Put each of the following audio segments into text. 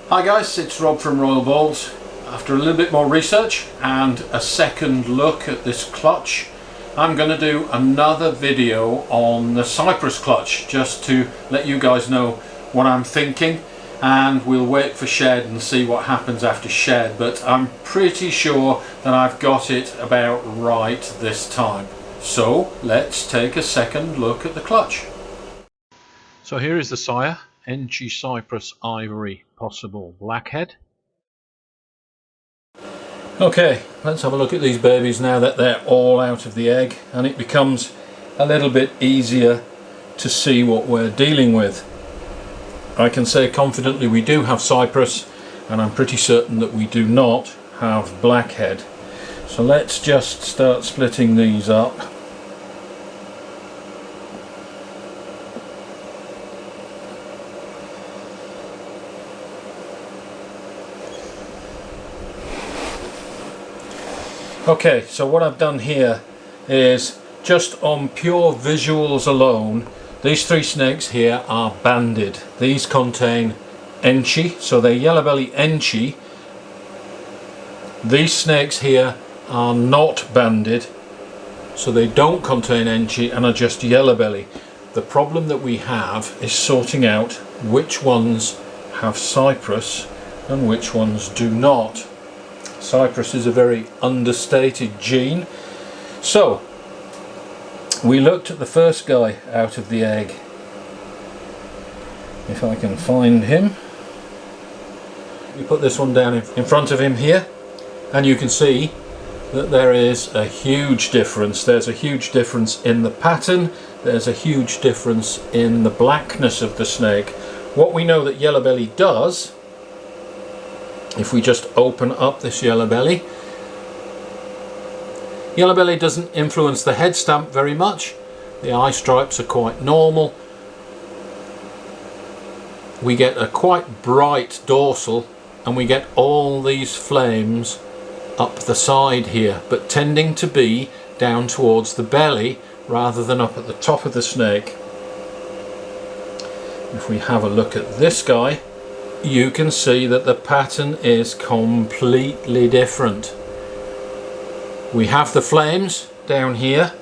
Hi guys, it's Rob from Royal Balls. After a little bit more research and a second look at this clutch, I'm going to do another video on the Cypress clutch just to let you guys know what I'm thinking, and we'll wait for shed and see what happens after shed, but I'm pretty sure that I've got it about right this time. So let's take a second look at the clutch. So here is the sire, Enchi Cypress Ivory, possible blackhead. Okay, let's have a look at these babies now that they're all out of the egg, and it becomes a little bit easier to see what we're dealing with. I can say confidently we do have Cypress, and I'm pretty certain that we do not have blackhead. So let's just start splitting these up. Okay, so what I've done here is just on pure visuals alone, these three snakes here are banded. These contain Enchi, so they're Yellowbelly Enchi. These snakes here are not banded, so they don't contain Enchi and are just Yellowbelly. The problem that we have is sorting out which ones have Cypress and which ones do not. Cypress is a very understated gene. So we looked at the first guy out of the egg. If I can find him. We put this one down in front of him here, and you can see that there is a huge difference. There's a huge difference in the pattern, there's a huge difference in the blackness of the snake. What we know that Yellowbelly does, if we just open up this Yellowbelly, Yellowbelly doesn't influence the head stamp very much. The eye stripes are quite normal. We get a quite bright dorsal, and we get all these flames up the side here, but tending to be down towards the belly rather than up at the top of the snake. If we have a look at this guy, you can see that the pattern is completely different. We have the flames down here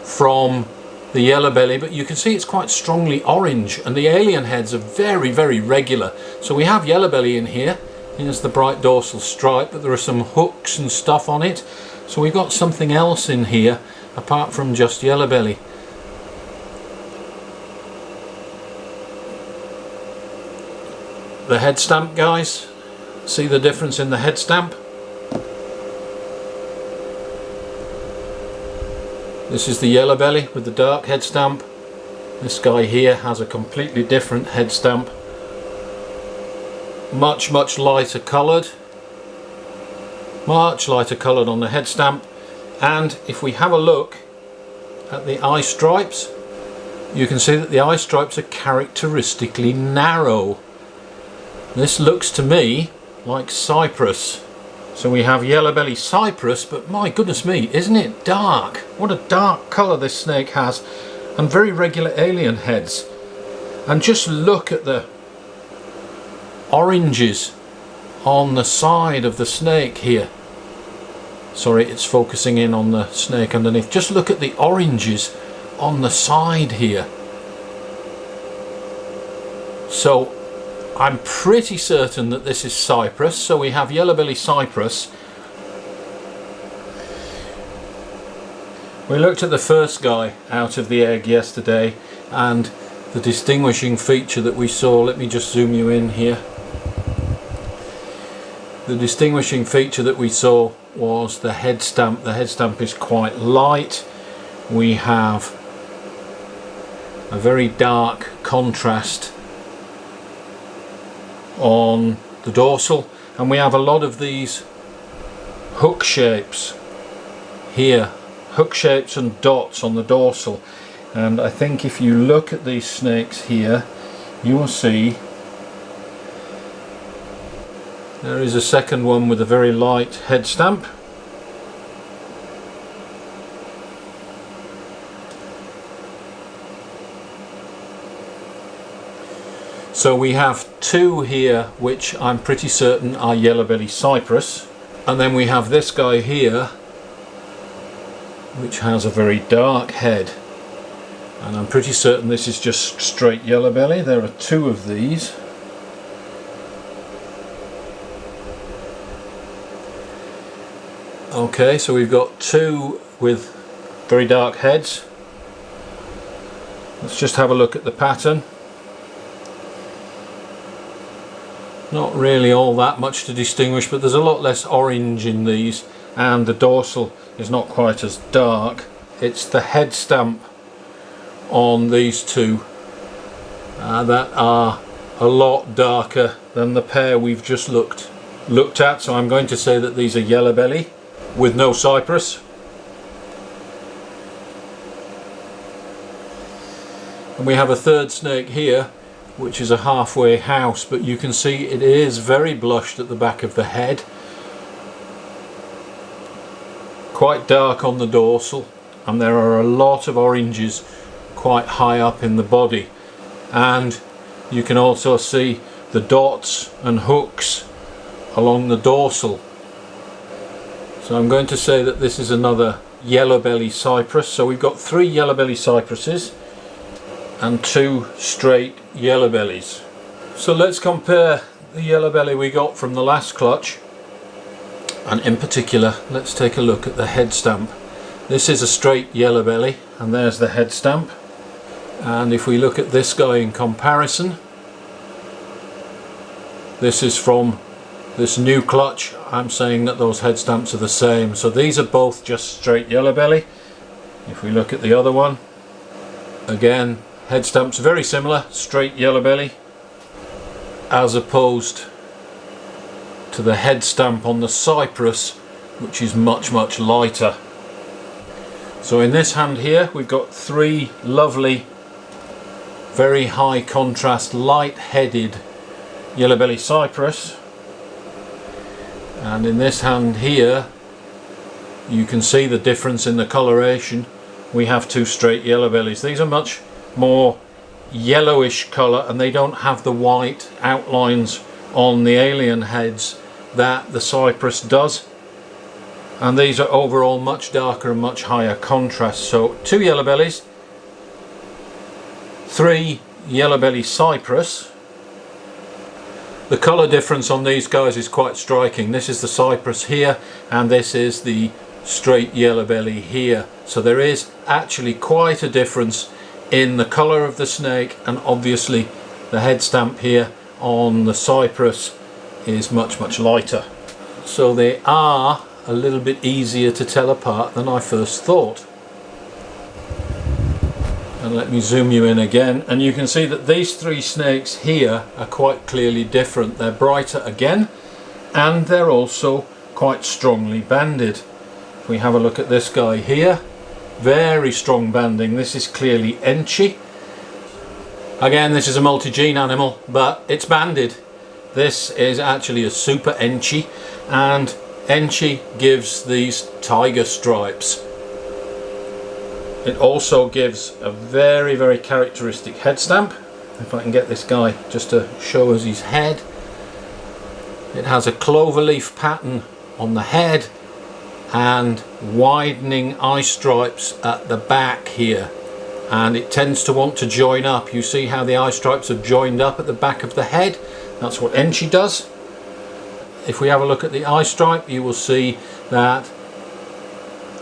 from the Yellowbelly, but you can see it's quite strongly orange, and the alien heads are very, very regular. So we have Yellowbelly in here. Here's the bright dorsal stripe, but there are some hooks and stuff on it. So we've got something else in here apart from just Yellowbelly. The head stamp, guys, see the difference in the head stamp? This is the Yellowbelly with the dark head stamp. This guy here has a completely different head stamp. Much lighter coloured. Much lighter coloured on the head stamp. And if we have a look at the eye stripes, you can see that the eye stripes are characteristically narrow. This looks to me like Cypress. So we have Yellowbelly Cypress, but my goodness me, isn't it dark? What a dark colour this snake has, and very regular alien heads. And just look at the oranges on the side of the snake here. Sorry, it's focusing in on the snake underneath. Just look at the oranges on the side here. So I'm pretty certain that this is Cypress. So we have Yellowbelly Cypress. We looked at the first guy out of the egg yesterday, and the distinguishing feature that we saw, let me just zoom you in here. The distinguishing feature that we saw was the head stamp. The head stamp is quite light. We have a very dark contrast on the dorsal, and we have a lot of these hook shapes here, hook shapes and dots on the dorsal. And I think if you look at these snakes here, you will see there is a second one with a very light head stamp. So we have two here which I'm pretty certain are Yellowbelly Cypress, and then we have this guy here which has a very dark head, and I'm pretty certain this is just straight Yellowbelly. There are two of these. Okay, so we've got two with very dark heads. Let's just have a look at the pattern. Not really all that much to distinguish, but there's a lot less orange in these, and the dorsal is not quite as dark. It's the head stamp on these two that are a lot darker than the pair we've just looked at, so I'm going to say that these are Yellowbelly with no Cypress. And we have a third snake here which is a halfway house, but you can see it is very blushed at the back of the head, quite dark on the dorsal, and there are a lot of oranges quite high up in the body, and you can also see the dots and hooks along the dorsal. So I'm going to say that this is another Yellowbelly Cypress. So we've got three Yellowbelly Cypresses and two straight Yellowbellies. So let's compare the Yellowbelly we got from the last clutch, and in particular let's take a look at the head stamp. This is a straight Yellowbelly, and there's the head stamp. And if we look at this guy in comparison, this is from this new clutch. I'm saying that those head stamps are the same, so these are both just straight Yellowbelly. If we look at the other one, again, head stamps very similar, straight Yellowbelly, as opposed to the head stamp on the Cypress, which is much lighter. So in this hand here we've got three lovely, very high contrast, light-headed Yellowbelly Cypress, and in this hand here you can see the difference in the coloration. We have two straight Yellowbellies. These are much more yellowish colour, and they don't have the white outlines on the alien heads that the Cypress does, and these are overall much darker and much higher contrast. So two Yellowbellies, three Yellowbelly Cypress. The colour difference on these guys is quite striking. This is the Cypress here, and this is the straight Yellowbelly here. So there is actually quite a difference in the colour of the snake, and obviously the head stamp here on the Cypress is much lighter. So they are a little bit easier to tell apart than I first thought. And let me zoom you in again, and you can see that these three snakes here are quite clearly different. They're brighter again, and they're also quite strongly banded. If we have a look at this guy here, very strong banding. This is clearly Enchi. Again, this is a multi-gene animal, but it's banded. This is actually a super Enchi, and Enchi gives these tiger stripes. It also gives a very characteristic head stamp. If I can get this guy just to show us his head. It has a cloverleaf pattern on the head and widening eye stripes at the back here, and it tends to want to join up. You see how the eye stripes are joined up at the back of the head? That's what Enchi does. If we have a look at the eye stripe, you will see that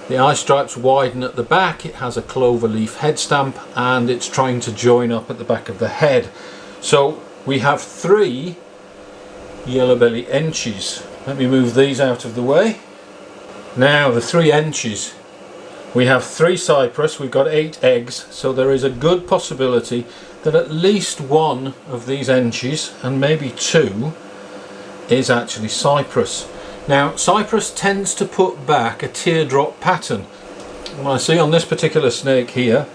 the eye stripes widen at the back. It has a cloverleaf head stamp, and it's trying to join up at the back of the head. So we have three Yellowbelly Enchis. Let me move these out of the way. Now the three Enchis. We have three Cypress, we've got 8 eggs, so there is a good possibility that at least one of these Enchis, and maybe two, is actually Cypress. Now Cypress tends to put back a teardrop pattern. And I see on this particular snake here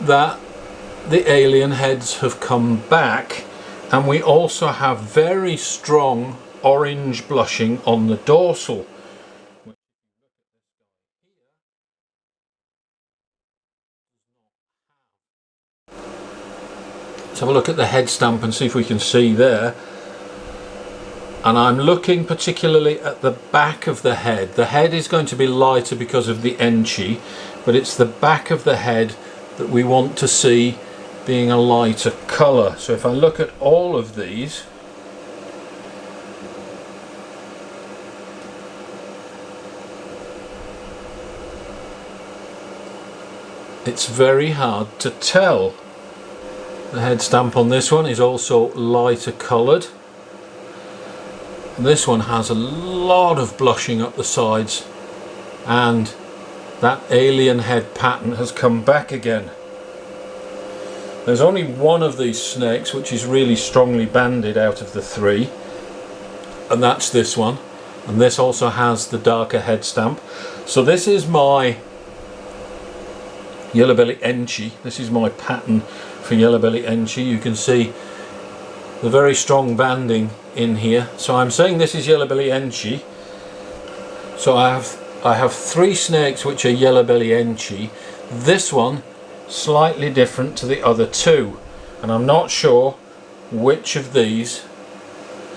that the alien heads have come back, and we also have very strong orange blushing on the dorsal. Let's have a look at the head stamp and see if we can see there. And I'm looking particularly at the back of the head. The head is going to be lighter because of the enchi, but it's the back of the head that we want to see being a lighter colour. So if I look at all of these, it's very hard to tell. The head stamp on this one is also lighter coloured. This one has a lot of blushing up the sides, and that alien head pattern has come back again. There's only one of these snakes which is really strongly banded out of the three, and that's this one, and this also has the darker head stamp. So this is my Yellowbelly enchi. This is my pattern for Yellowbelly enchi. You can see the very strong banding in here. So I'm saying this is Yellowbelly enchi. So I have three snakes which are Yellowbelly enchi. This one slightly different to the other two, and I'm not sure which of these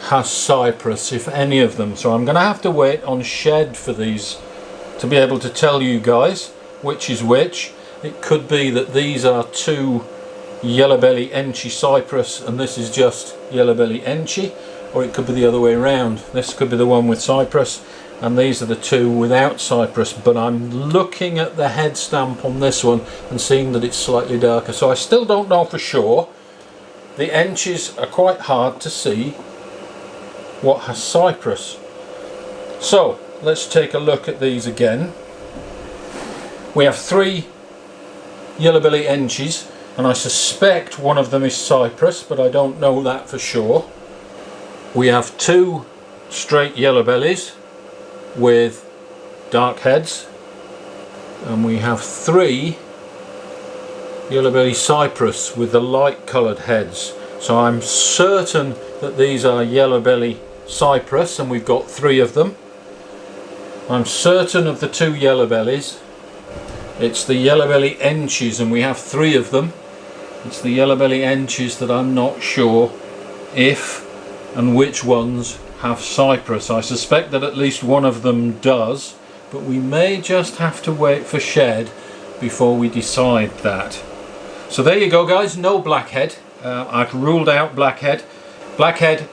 has Cypress, if any of them. So I'm going to have to wait on shed for these to be able to tell you guys which is which. It could be that these are two Yellowbelly enchi Cypress and this is just Yellowbelly enchi, or it could be the other way around. This could be the one with Cypress and these are the two without Cypress, but I'm looking at the head stamp on this one and seeing that it's slightly darker, so I still don't know for sure. The enchis are quite hard to see what has Cypress. So let's take a look at these again. We have three Yellowbelly enchis, and I suspect one of them is Cypress, but I don't know that for sure. We have two straight Yellowbellies with dark heads, and we have three Yellowbelly Cypress with the light coloured heads. So I'm certain that these are Yellowbelly Cypress, and we've got three of them. I'm certain of the two Yellowbellies. It's the Yellowbelly enchis, and we have three of them. It's the Yellowbelly enchis that I'm not sure if and which ones have Cypress. I suspect that at least one of them does, but we may just have to wait for shed before we decide that. So there you go guys, no blackhead. I've ruled out blackhead. Blackhead,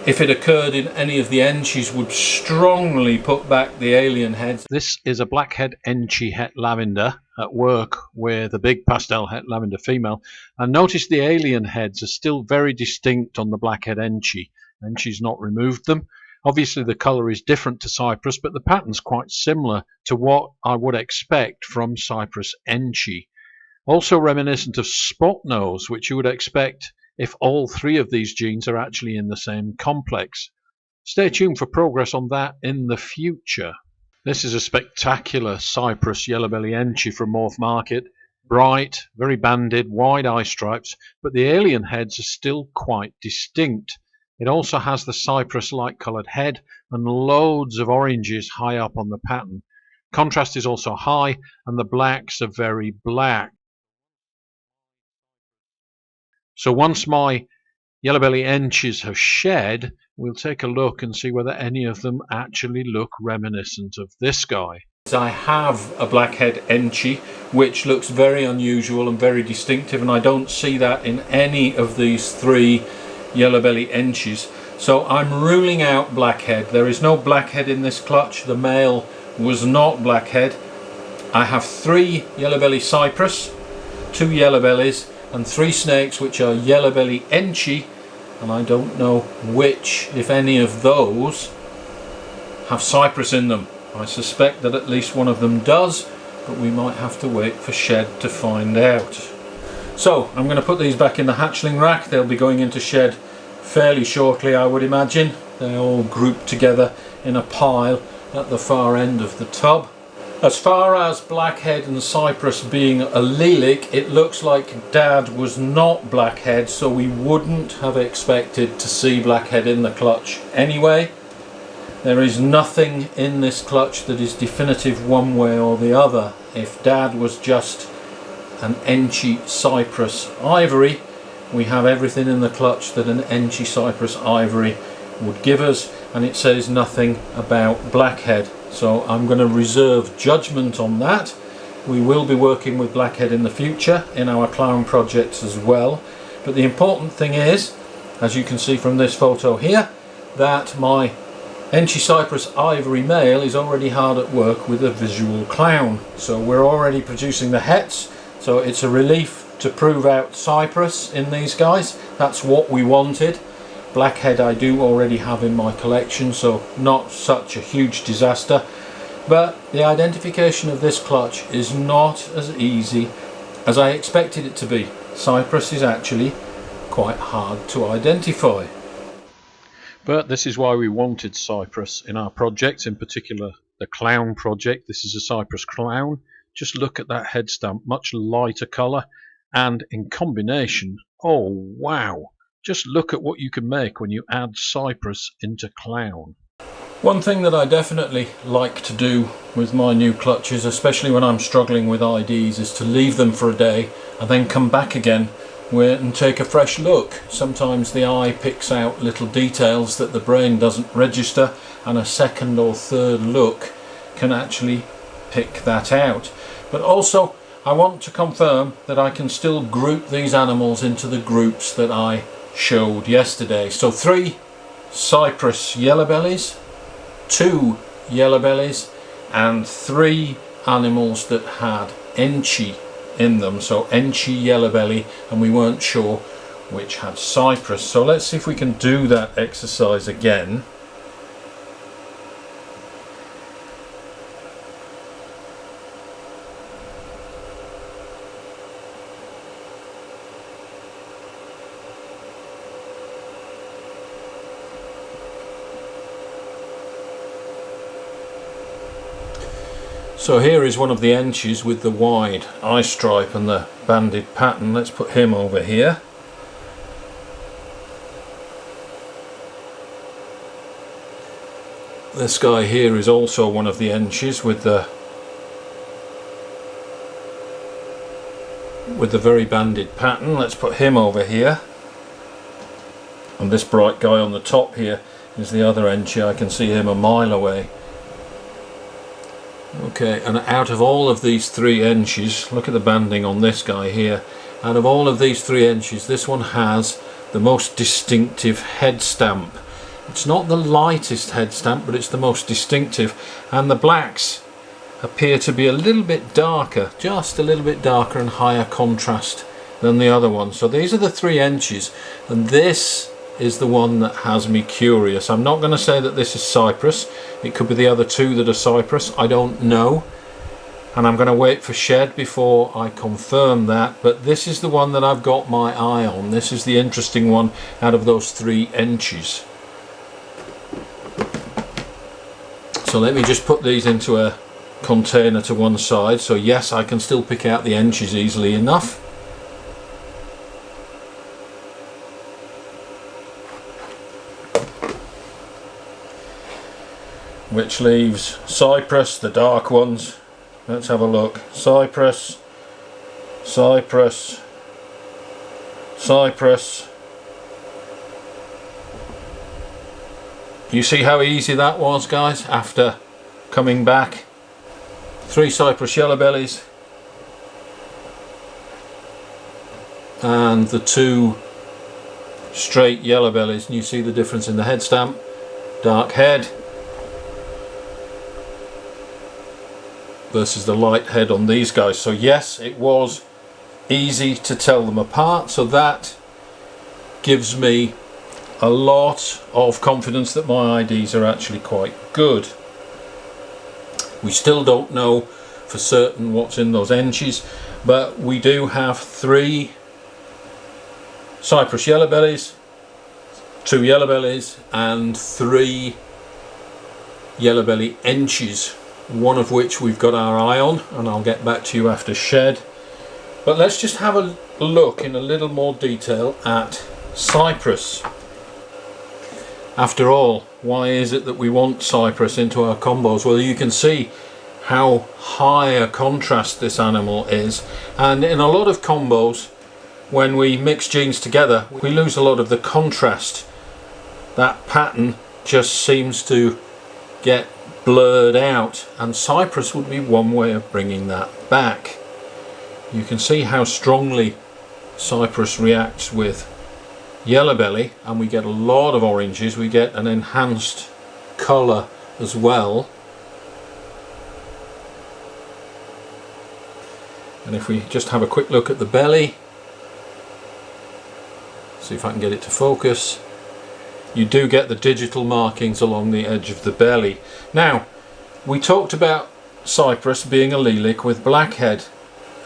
if it occurred in any of the enchis, would strongly put back the alien heads. This is a blackhead enchi het lavender at work with a big pastel het lavender female, and notice the alien heads are still very distinct on the blackhead enchi, and she's not removed them. Obviously the colour is different to Cypress, but the pattern's quite similar to what I would expect from Cypress enchi. Also reminiscent of spot nose, which you would expect if all three of these genes are actually in the same complex. Stay tuned for progress on that in the future. This is a spectacular Cypress Yellowbelly enchi from Morph Market. Bright, very banded, wide eye stripes, but the alien heads are still quite distinct. It also has the Cypress light coloured head and loads of oranges high up on the pattern. Contrast is also high and the blacks are very black. So once my Yellowbelly enchis have shed, we'll take a look and see whether any of them actually look reminiscent of this guy. I have a blackhead enchi which looks very unusual and very distinctive, and I don't see that in any of these three Yellowbelly enchis. So I'm ruling out blackhead. There is no blackhead in this clutch. The male was not blackhead. I have three Yellowbelly Cypress, two Yellowbellies, and three snakes which are Yellowbelly enchi, and I don't know which, if any of those, have Cypress in them. I suspect that at least one of them does, but we might have to wait for shed to find out. So I'm going to put these back in the hatchling rack. They'll be going into shed fairly shortly, I would imagine. They're all grouped together in a pile at the far end of the tub. As far as blackhead and Cypress being allelic, it looks like Dad was not blackhead, so we wouldn't have expected to see blackhead in the clutch anyway. There is nothing in this clutch that is definitive one way or the other. If Dad was just an enchi Cypress ivory, we have everything in the clutch that an Enchi Cypress ivory would give us, and it says nothing about blackhead. So I'm going to reserve judgment on that. We will be working with blackhead in the future in our clown projects as well. But the important thing is, as you can see from this photo here, that my Enchi Cypress ivory male is already hard at work with a visual clown. So we're already producing the hets, so it's a relief to prove out Cypress in these guys. That's what we wanted. Blackhead I do already have in my collection, so not such a huge disaster. But the identification of this clutch is not as easy as I expected it to be. Cypress is actually quite hard to identify. But this is why we wanted Cypress in our project, in particular the clown project. This is a Cypress clown. Just look at that head stamp, much lighter colour, and in combination, oh wow, just look at what you can make when you add Cypress into clown. One thing that I definitely like to do with my new clutches, especially when I'm struggling with IDs, is to leave them for a day and then come back again and take a fresh look. Sometimes the eye picks out little details that the brain doesn't register, and a second or third look can actually pick that out. But also I want to confirm that I can still group these animals into the groups that I showed yesterday. So 3 Cypress Yellowbellies, 2 Yellowbellies, and 3 animals that had Enchi in them. So Enchi Yellowbelly, and we weren't sure which had Cypress. So let's see if we can do that exercise again. So here is one of the Enchis with the wide eye stripe and the banded pattern. Let's put him over here. This guy here is also one of the Enchis with the very banded pattern. Let's put him over here. And this bright guy on the top here is the other Enchi. I can see him a mile away. Okay, and out of all of these 3 Enchis, look at the banding on this guy here. Out of all of these 3 Enchis, this one has the most distinctive head stamp. It's not the lightest head stamp, but it's the most distinctive. And the blacks appear to be a little bit darker, just a little bit darker and higher contrast than the other one. So these are the 3 Enchis, and this is the one that has me curious. I'm not going to say that this is Cypress. It could be the other 2 that are Cypress. I don't know, and I'm going to wait for shed before I confirm that. But this is the one that I've got my eye on. This is the interesting one out of those 3 Enchis. So let me just put these into a container to one side. So yes, I can still pick out the Enchis easily enough. Which leaves Cypress, the dark ones. Let's have a look. Cypress, Cypress, Cypress. You see how easy that was, guys, after coming back. 3 Cypress Yellowbellies and the 2 straight Yellowbellies. And you see the difference in the head stamp. Dark head versus the light head on these guys. So yes, it was easy to tell them apart. So that gives me a lot of confidence that my IDs are actually quite good. We still don't know for certain what's in those Enchis, but we do have 3 Cypress Yellowbellies, 2 Yellowbellies, and 3 Yellowbelly Enchis, one of which we've got our eye on, and I'll get back to you after shed. But let's just have a look in a little more detail at Cypress. After all, why is it that we want Cypress into our combos? Well, you can see how high a contrast this animal is, and in a lot of combos when we mix genes together, we lose a lot of the contrast. That pattern just seems to get blurred out, and Cypress would be one way of bringing that back. You can see how strongly Cypress reacts with Yellowbelly, and we get a lot of oranges. We get an enhanced colour as well. And if we just have a quick look at the belly, see if I can get it to focus, you do get the digital markings along the edge of the belly. Now, we talked about Cypress being allelic with blackhead,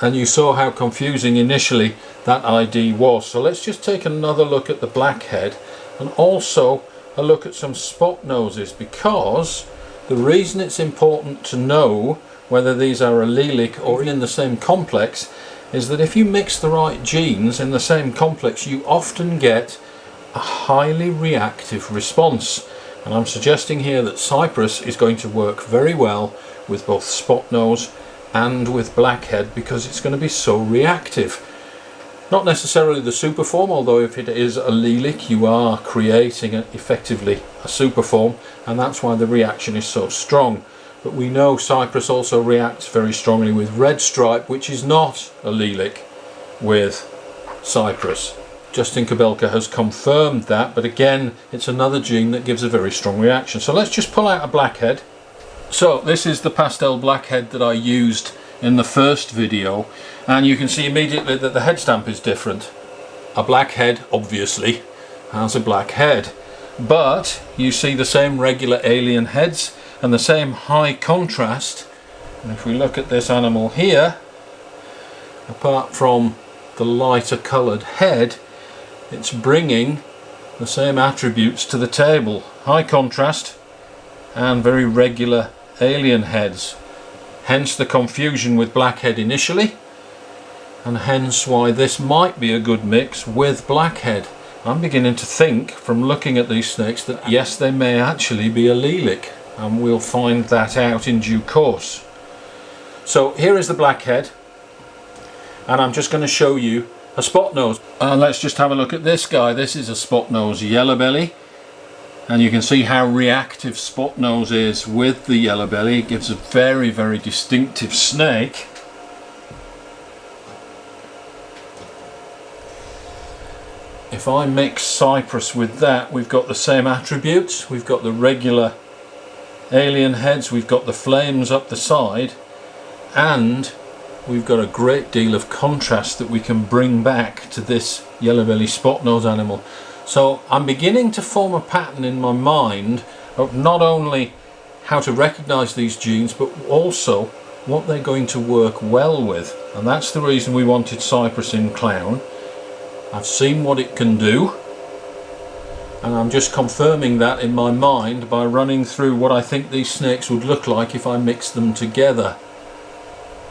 and you saw how confusing initially that ID was. So let's just take another look at the blackhead and also a look at some spot noses, because the reason it's important to know whether these are allelic or in the same complex is that if you mix the right genes in the same complex, you often get a highly reactive response. And I'm suggesting here that Cypress is going to work very well with both spot nose and with blackhead, because it's going to be so reactive. Not necessarily the superform, although if it is allelic you are creating effectively a superform, and that's why the reaction is so strong. But we know Cypress also reacts very strongly with red stripe, which is not allelic with Cypress. Justin Kabelka has confirmed that, but again it's another gene that gives a very strong reaction. So let's just pull out a blackhead. So this is the pastel blackhead that I used in the first video, and you can see immediately that the head stamp is different. A blackhead obviously has a black head, but you see the same regular alien heads and the same high contrast. And if we look at this animal here, apart from the lighter coloured head, it's bringing the same attributes to the table: high contrast and very regular alien heads. Hence the confusion with blackhead initially, and hence why this might be a good mix with blackhead. I'm beginning to think from looking at these snakes that yes, they may actually be allelic, and we'll find that out in due course. So here is the blackhead, and I'm just going to show you a spot nose. And let's just have a look at this guy. This is a spot nose Yellowbelly, and you can see how reactive spot nose is with the Yellowbelly. It gives a very, very distinctive snake. If I mix Cypress with that, we've got the same attributes. We've got the regular alien heads, we've got the flames up the side, and we've got a great deal of contrast that we can bring back to this Yellowbelly spot nose animal. So I'm beginning to form a pattern in my mind of not only how to recognize these genes, but also what they're going to work well with. And that's the reason we wanted Cypress in clown. I've seen what it can do, and I'm just confirming that in my mind by running through what I think these snakes would look like if I mix them together.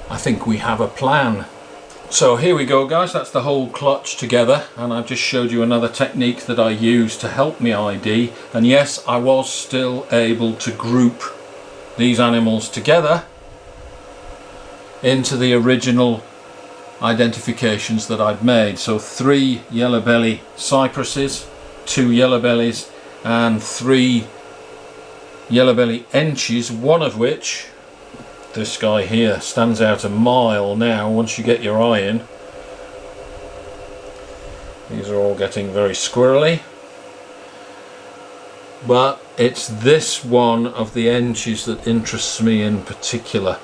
I think we have a plan. So here we go guys, that's the whole clutch together, and I've just showed you another technique that I used to help me ID. And yes, I was still able to group these animals together into the original identifications that I'd made. So 3 Yellowbelly Cypresses, 2 Yellowbellies, and 3 Yellowbelly Enches, one of which, this guy here, stands out a mile now once you get your eye in. These are all getting very squirrely, but it's this one of the Enches that interests me in particular.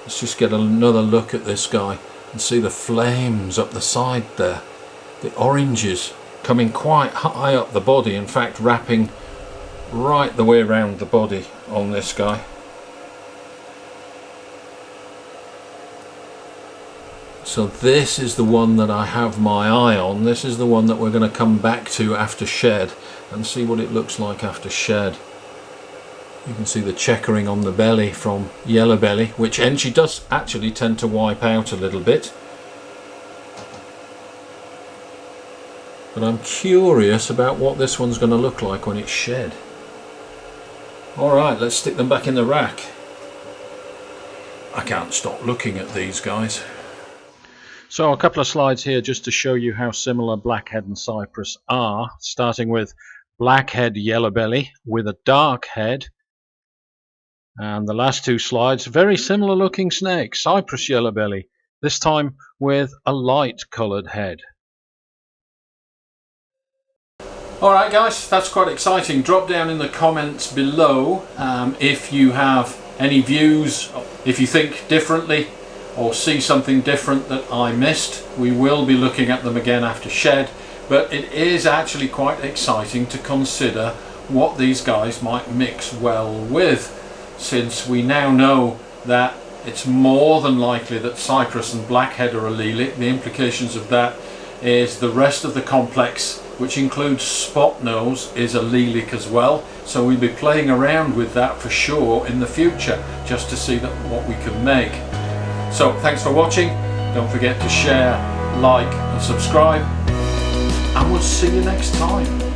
Let's just get another look at this guy and see the flames up the side there, the oranges coming quite high up the body, in fact wrapping right the way around the body on this guy. So this is the one that I have my eye on. This is the one that we're going to come back to after shed and see what it looks like after shed. You can see the checkering on the belly from Yellowbelly, which Enchi does actually tend to wipe out a little bit. But I'm curious about what this one's going to look like when it's shed. Alright, let's stick them back in the rack. I can't stop looking at these guys. So a couple of slides here just to show you how similar blackhead and cypress are, starting with blackhead yellowbelly with a dark head, and the last two slides very similar looking snake, cypress yellowbelly, this time with a light coloured head. Alright guys, that's quite exciting. Drop down in the comments below if you have any views, if you think differently or see something different that I missed. We will be looking at them again after shed, but it is actually quite exciting to consider what these guys might mix well with, since we now know that it's more than likely that cypress and blackhead are allelic. The implications of that is the rest of the complex, which includes spot nose, is allelic as well. So we'll be playing around with that for sure in the future, just to see what we can make. So thanks for watching. Don't forget to share, like and subscribe, and we'll see you next time.